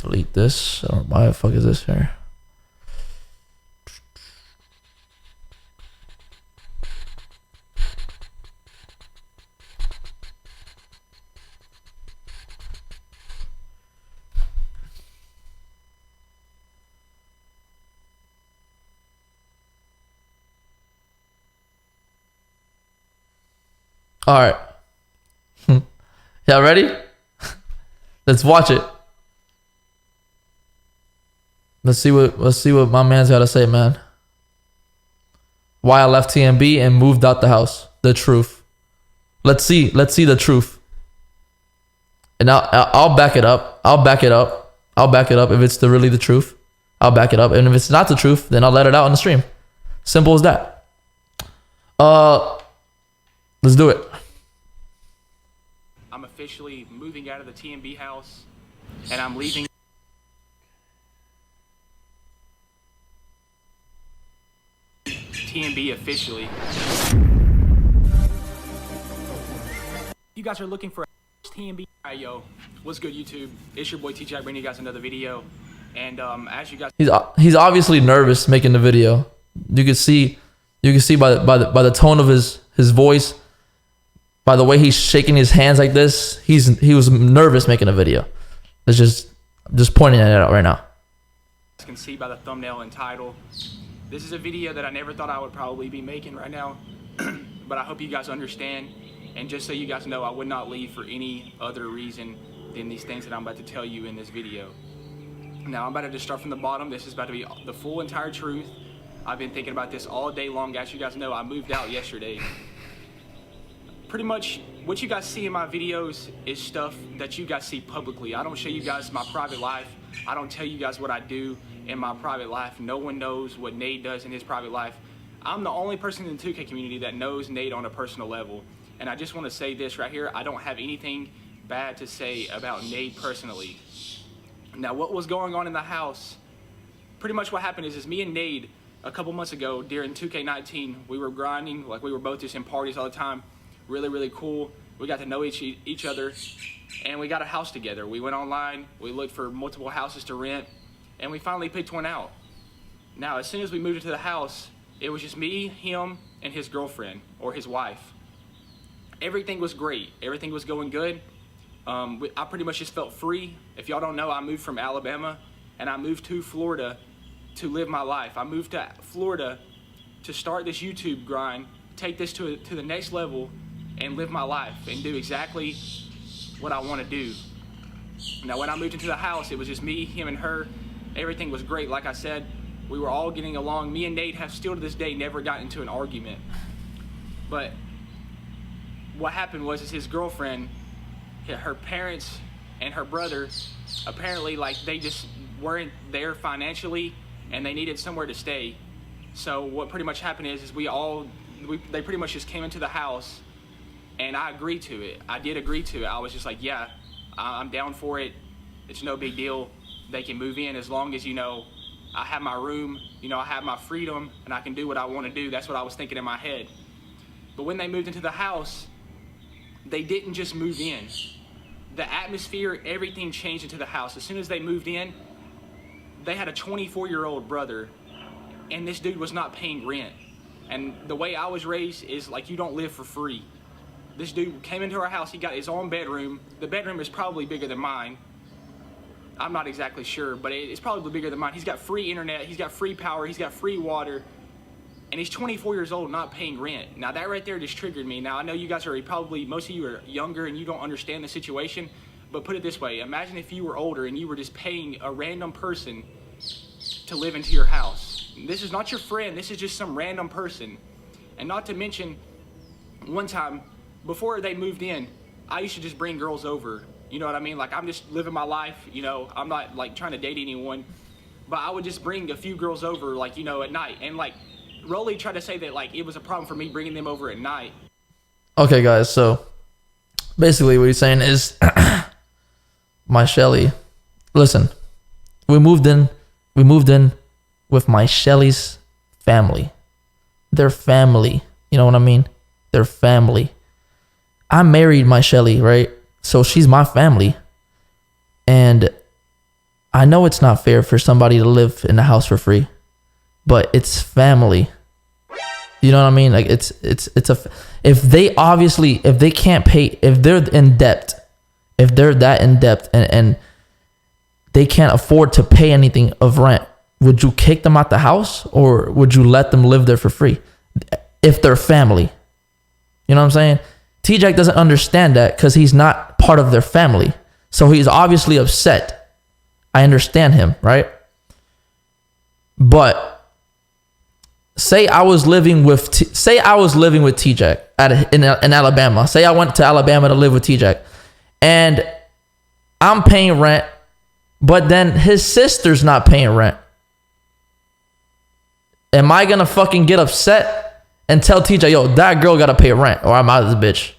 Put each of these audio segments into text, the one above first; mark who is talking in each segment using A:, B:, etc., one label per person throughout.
A: delete this. I don't know why the fuck is this here. All right. Y'all ready? Let's watch it. Let's see what my man's got to say, man. Why I left TNB and moved out the house. The truth. Let's see the truth. And I'll back it up. I'll back it up if it's really the truth. I'll back it up. And if it's not the truth, then I'll let it out on the stream. Simple as that. Let's do it.
B: I'm officially moving out of the TNB house, and I'm leaving. TNB officially. You guys are looking for a TNB. Alright, yo, what's good, YouTube? It's your boy TJACK bringing you guys another video, and as you guys,
A: he's obviously nervous making the video. You can see by the tone of his voice, by the way he's shaking his hands like this, he was nervous making a video. It's just pointing it out right now.
B: You can see by the thumbnail and title. This is a video that I never thought I would probably be making right now, but I hope you guys understand. And just so you guys know, I would not leave for any other reason than these things that I'm about to tell you in this video. Now, I'm about to just start from the bottom. This is about to be the full entire truth. I've been thinking about this all day long. As you guys know, I moved out yesterday. Pretty much what you guys see in my videos is stuff that you guys see publicly. I don't show you guys my private life. I don't tell you guys what I do in my private life. No one knows what Nade does in his private life. I'm the only person in the 2K community that knows Nade on a personal level. And I just want to say this right here. I don't have anything bad to say about Nade personally. Now, what was going on in the house, pretty much what happened is me and Nade, a couple months ago during 2K19, we were grinding, like we were both just in parties all the time. Really, really cool. We got to know each other, and we got a house together. We went online, we looked for multiple houses to rent, and we finally picked one out. Now, as soon as we moved into the house, it was just me, him, and his girlfriend, or his wife. Everything was great. Everything was going good. I pretty much just felt free. If y'all don't know, I moved from Alabama, and I moved to Florida to live my life. I moved to Florida to start this YouTube grind, take this to the next level, and live my life and do exactly what I want to do. Now, when I moved into the house, it was just me, him, and her. Everything was great. Like I said, we were all getting along. Me and Nade have still to this day never gotten into an argument. But what happened was his girlfriend, her parents, and her brother, apparently, like, they just weren't there financially, and they needed somewhere to stay. So what pretty much happened is they pretty much just came into the house, and I agreed to it. I did agree to it. I was just like, yeah, I'm down for it. It's no big deal. They can move in as long as, you know, I have my room, you know, I have my freedom, and I can do what I want to do. That's what I was thinking in my head. But when they moved into the house, they didn't just move in. The atmosphere, everything changed into the house. As soon as they moved in, they had a 24-year-old brother, and this dude was not paying rent. And the way I was raised is like, you don't live for free. This dude came into our house, he got his own bedroom. The bedroom is probably bigger than mine. I'm not exactly sure, but it's probably bigger than mine. He's got free internet, he's got free power, he's got free water, and he's 24 years old not paying rent. Now that right there just triggered me. Now I know you guys are probably, most of you are younger and you don't understand the situation, but put it this way, imagine if you were older and you were just paying a random person to live into your house. This is not your friend, this is just some random person. And not to mention, one time, before they moved in, I used to just bring girls over. You know what I mean? Like, I'm just living my life, you know, I'm not like trying to date anyone, but I would just bring a few girls over, like, you know, at night. And like, Rolly tried to say that like it was a problem for me bringing them over at night.
A: Okay, guys, so basically what he's saying is, my Shelly, listen, we moved in with my Shelly's family. Their family, you know what I mean? Their family. I married my Shelly, right? So she's my family. And I know it's not fair for somebody to live in the house for free, but it's family. You know what I mean? Like it's if they can't pay, if they're in debt, if they're that in debt and they can't afford to pay anything of rent, would you kick them out the house or would you let them live there for free? If they're family, you know what I'm saying? TJACK doesn't understand that because he's not part of their family. So he's obviously upset. I understand him, right? But say I was living with TJACK in Alabama. Say I went to Alabama to live with TJACK, and I'm paying rent, but then his sister's not paying rent. Am I gonna fucking get upset and tell TJ, yo, that girl gotta pay rent or I'm out of this bitch?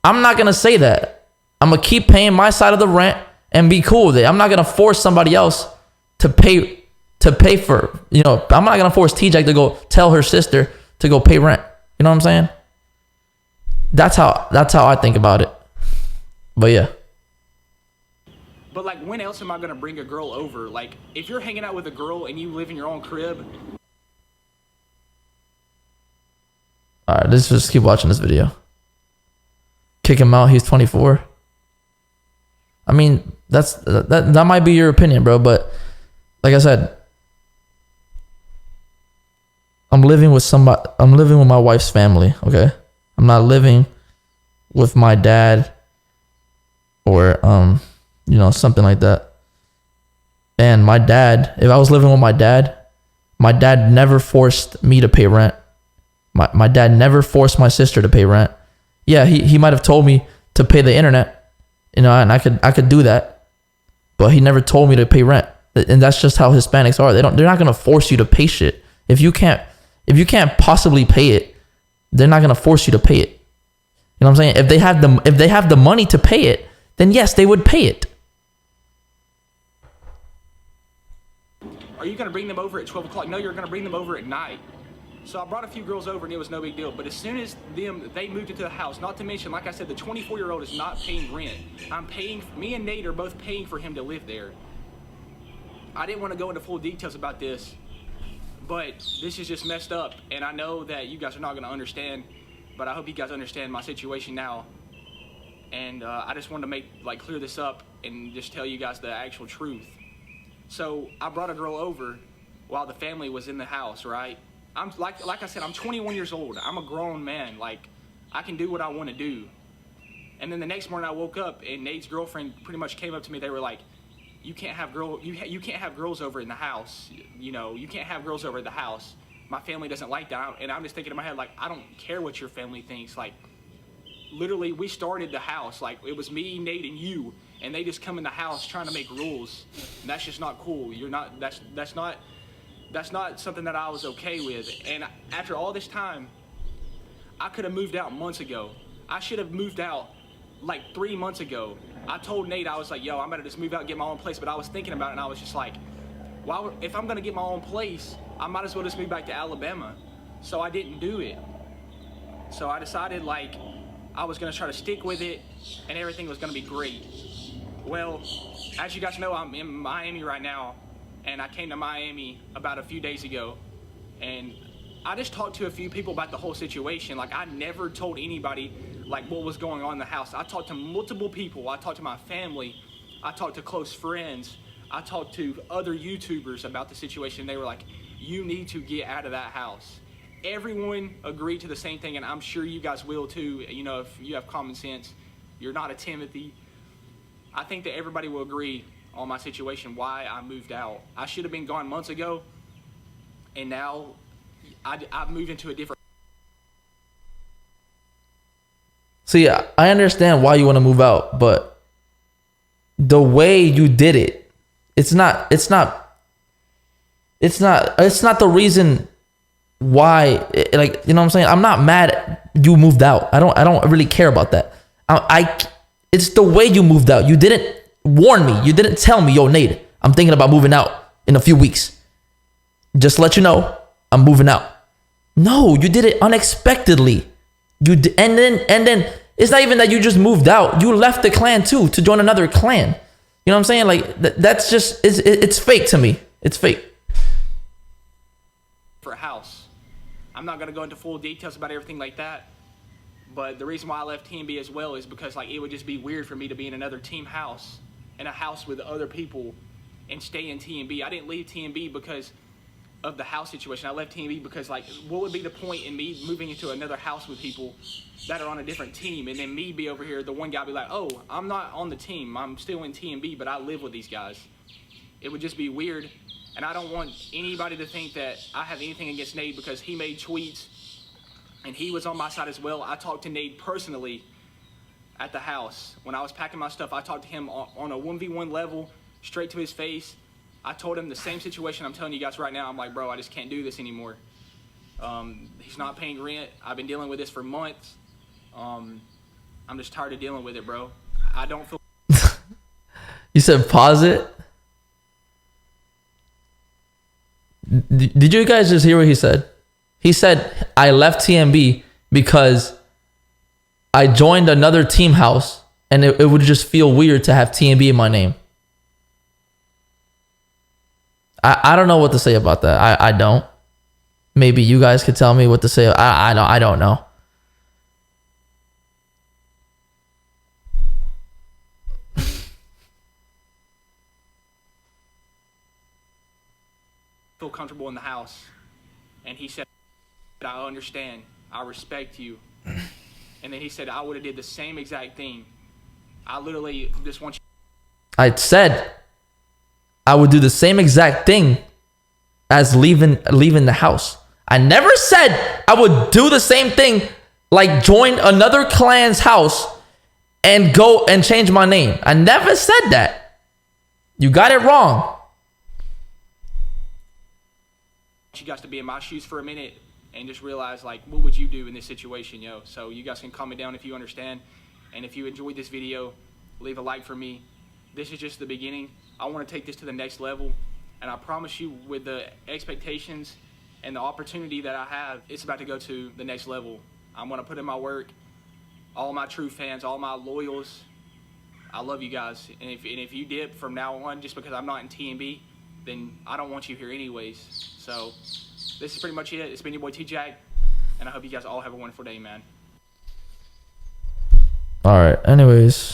A: I'm not gonna say that. I'm gonna keep paying my side of the rent and be cool with it. I'm not gonna force somebody else to pay for, you know, I'm not gonna force TJACK to go tell her sister to go pay rent. You know what I'm saying? That's how I think about it. But yeah.
B: But like, when else am I gonna bring a girl over? Like, if you're hanging out with a girl and you live in your own crib.
A: All right, let's just keep watching this video. Kick him out. He's 24. I mean, that might be your opinion, bro. But like I said, I'm living with somebody. I'm living with my wife's family. Okay, I'm not living with my dad or you know, something like that. And my dad, if I was living with my dad never forced me to pay rent. My dad never forced my sister to pay rent. Yeah, he might have told me to pay the internet, you know, and I could do that, but he never told me to pay rent. And that's just how Hispanics are. They're not gonna force you to pay shit. If you can't possibly pay it, they're not gonna force you to pay it. You know what I'm saying? If they have the money to pay it, then yes, they would pay it.
B: Are you gonna bring them over at 12 o'clock? No, you're gonna bring them over at night. So I brought a few girls over and it was no big deal. But as soon as they moved into the house, not to mention, like I said, the 24-year-old is not paying rent. Me and Nate are both paying for him to live there. I didn't want to go into full details about this, but this is just messed up. And I know that you guys are not gonna understand, but I hope you guys understand my situation now. And I just wanted to clear this up and just tell you guys the actual truth. So I brought a girl over while the family was in the house, right? I'm like I said, I'm 21 years old. I'm a grown man. Like, I can do what I want to do. And then the next morning I woke up and Nate's girlfriend pretty much came up to me. They were like, you can't have girls over in the house. You know, you can't have girls over at the house. My family doesn't like that. And I'm just thinking in my head, like, I don't care what your family thinks. Like, literally, we started the house. Like, it was me, Nate, and you. And they just come in the house trying to make rules. And that's just not cool. That's not something that I was okay with. And after all this time, I could have moved out months ago. I should have moved out like 3 months ago. I told Nate, I was like, yo, I'm gonna just move out and get my own place. But I was thinking about it and I was just like, well, if I'm gonna get my own place, I might as well just move back to Alabama. So I didn't do it. So I decided like I was gonna try to stick with it and everything was gonna be great. Well, as you guys know, I'm in Miami right now. And I came to Miami about a few days ago, and I just talked to a few people about the whole situation. Like, I never told anybody like what was going on in the house. I talked to multiple people. I talked to my family. I talked to close friends. I talked to other YouTubers about the situation. They were like, you need to get out of that house. Everyone agreed to the same thing, and I'm sure you guys will too. You know, if you have common sense, you're not a Timothy. I think that everybody will agree on my situation, why I moved out. I should have been gone months ago, and now I've moved into a different.
A: See, I understand why you want to move out, but the way you did it, it's not the reason why. Like, you know what I'm saying? I'm not mad you moved out. I don't really care about that. It's the way you moved out. You didn't warn me. You didn't tell me, yo, Nate, I'm thinking about moving out in a few weeks. Just let you know, I'm moving out. No, you did it unexpectedly. And then it's not even that you just moved out. You left the clan too to join another clan. You know what I'm saying? Like that's just it's fake to me. It's fake.
B: For a house. I'm not gonna go into full details about everything like that. But the reason why I left TNB as well is because like it would just be weird for me to be in another team house, in a house with other people, and stay in TNB. I didn't leave TNB because of the house situation. I left TNB because like what would be the point in me moving into another house with people that are on a different team, and then me be over here, the one guy be like, oh, I'm not on the team, I'm still in TNB, but I live with these guys. It would just be weird, and I don't want anybody to think that I have anything against Nate because he made tweets and he was on my side as well. I talked to Nate personally at the house. When I was packing my stuff, I talked to him on a 1v1 level, straight to his face. I told him the same situation I'm telling you guys right now. I'm like, bro, I just can't do this anymore. He's not paying rent. I've been dealing with this for months. I'm just tired of dealing with it, bro. I don't feel...
A: You said pause it? Did you guys just hear what he said? He said, I left TNB because I joined another team house and it would just feel weird to have TNB in my name. I don't know what to say about that. I don't. Maybe you guys could tell me what to say. I don't know.
B: Feel comfortable in the house. And he said, I understand, I respect you. And then he said, I would have did the same exact thing. I literally just want you...
A: I said I would do the same exact thing as leaving the house. I never said I would do the same thing, like join another clan's house and go and change my name. I never said that. You got it wrong.
B: You guys to be in my shoes for a minute and just realize, like, what would you do in this situation, yo? So you guys can comment down if you understand, and if you enjoyed this video, leave a like for me. This is just the beginning. I want to take this to the next level, and I promise you, with the expectations and the opportunity that I have, it's about to go to the next level. I'm going to put in my work. All my true fans, all my loyals, I love you guys, and if you dip from now on just because I'm not in TNB, then I don't want you here anyways. So this is pretty much it. It's been your boy TJACK, and I hope you guys all have a wonderful day, man.
A: All right. Anyways.